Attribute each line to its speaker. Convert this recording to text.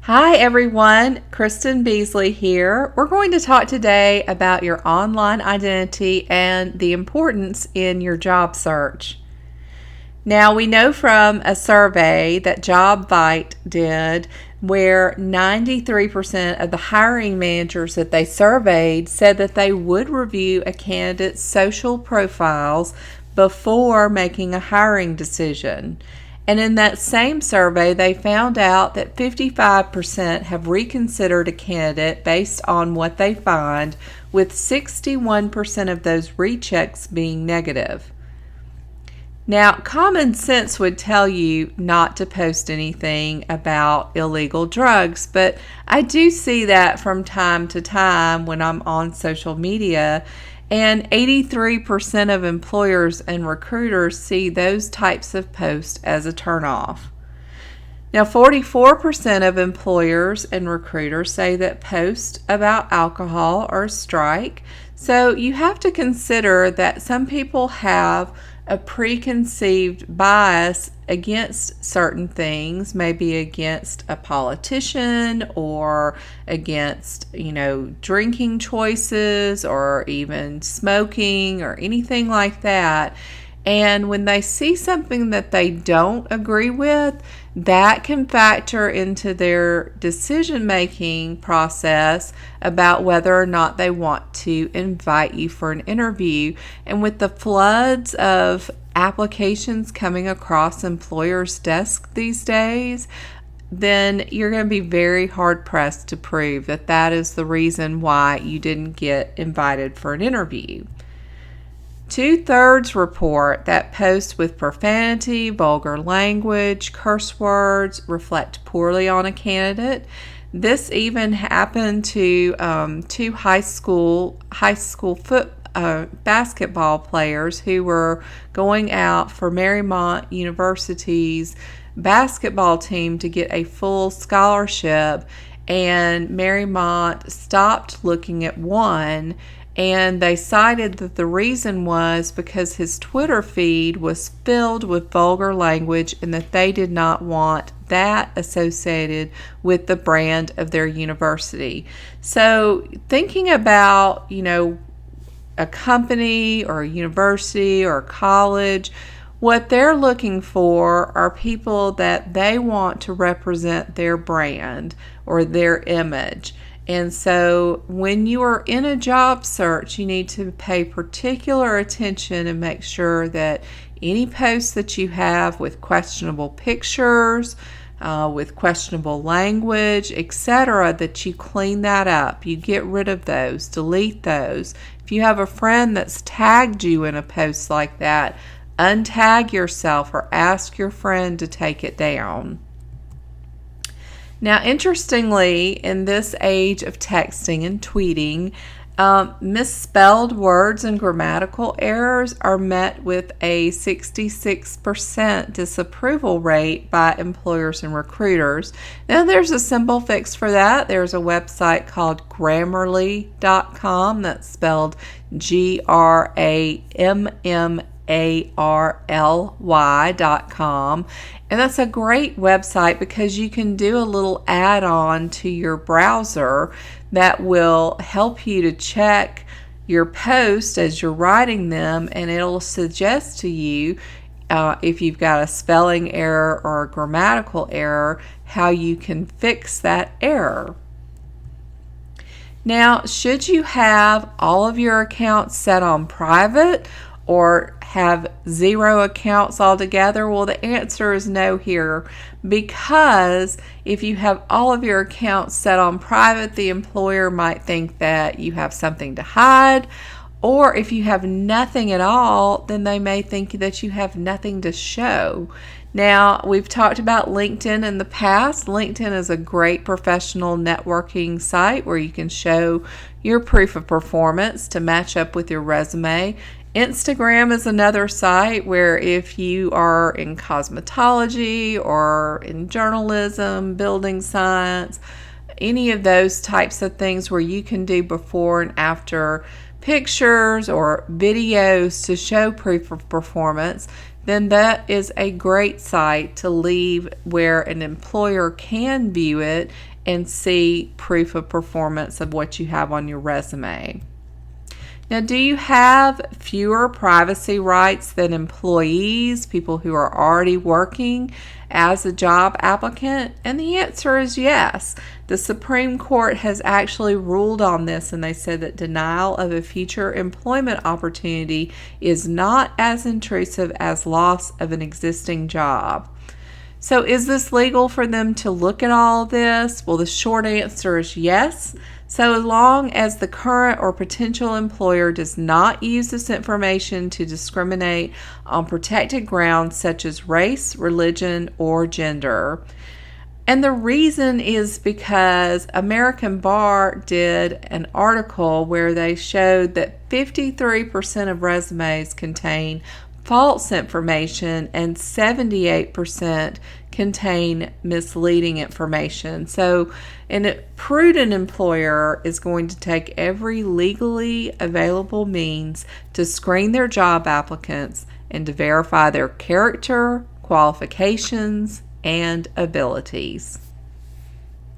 Speaker 1: Hi everyone, Kristen Beasley here. We're going to talk today about your online identity and the importance in your job search. Now, we know from a survey that JobVite did where 93% of the hiring managers that they surveyed said that they would review a candidate's social profiles before making a hiring decision. And in that same survey, they found out that 55% have reconsidered a candidate based on what they find, with 61% of those rechecks being negative. Now, common sense would tell you not to post anything about illegal drugs, but I do see that from time to time when I'm on social media, and 83% of employers and recruiters see those types of posts as a turnoff. Now, 44% of employers and recruiters say that posts about alcohol are a strike, so you have to consider that some people have a preconceived bias against certain things, maybe against a politician or against, drinking choices or even smoking or anything like that. And when they see something that they don't agree with, that can factor into their decision-making process about whether or not they want to invite you for an interview. And with the floods of applications coming across employers' desks these days, then you're going to be very hard-pressed to prove that that is the reason why you didn't get invited for an interview. 2/3 report that posts with profanity, vulgar language, curse words reflect poorly on a candidate. This even happened to two high school basketball players who were going out for Marymount University's basketball team to get a full scholarship, and Marymount stopped looking at one. And they cited that the reason was because his Twitter feed was filled with vulgar language and that they did not want that associated with the brand of their university. So thinking about, a company or a university or a college, what they're looking for are people that they want to represent their brand or their image. And so when you are in a job search, you need to pay particular attention and make sure that any posts that you have with questionable pictures, with questionable language, etc., that you clean that up. You get rid of those, delete those. If you have a friend that's tagged you in a post like that, untag yourself or ask your friend to take it down. Now, interestingly, in this age of texting and tweeting, misspelled words and grammatical errors are met with a 66% disapproval rate by employers and recruiters. Now, there's a simple fix for that. There's a website called Grammarly.com, that's spelled GRAMMARLY.com. And that's a great website because you can do a little add-on to your browser that will help you to check your posts as you're writing them, and it'll suggest to you if you've got a spelling error or a grammatical error, how you can fix that error. Now, should you have all of your accounts set on private or have 0 accounts altogether? Well, the answer is no here, because if you have all of your accounts set on private, the employer might think that you have something to hide, or if you have nothing at all, then they may think that you have nothing to show. Now, we've talked about LinkedIn in the past. LinkedIn is a great professional networking site where you can show your proof of performance to match up with your resume. Instagram is another site where if you are in cosmetology or in journalism, building science, any of those types of things where you can do before and after pictures or videos to show proof of performance, then that is a great site to leave where an employer can view it and see proof of performance of what you have on your resume. Now, do you have fewer privacy rights than employees, people who are already working as a job applicant? And the answer is yes. The Supreme Court has actually ruled on this, and they said that denial of a future employment opportunity is not as intrusive as loss of an existing job. So is this legal for them to look at all this? Well, the short answer is yes. So long as the current or potential employer does not use this information to discriminate on protected grounds such as race, religion, or gender. And the reason is because American Bar did an article where they showed that 53% of resumes contain false information and 78% contain misleading information. So a prudent employer is going to take every legally available means to screen their job applicants and to verify their character, qualifications, and abilities.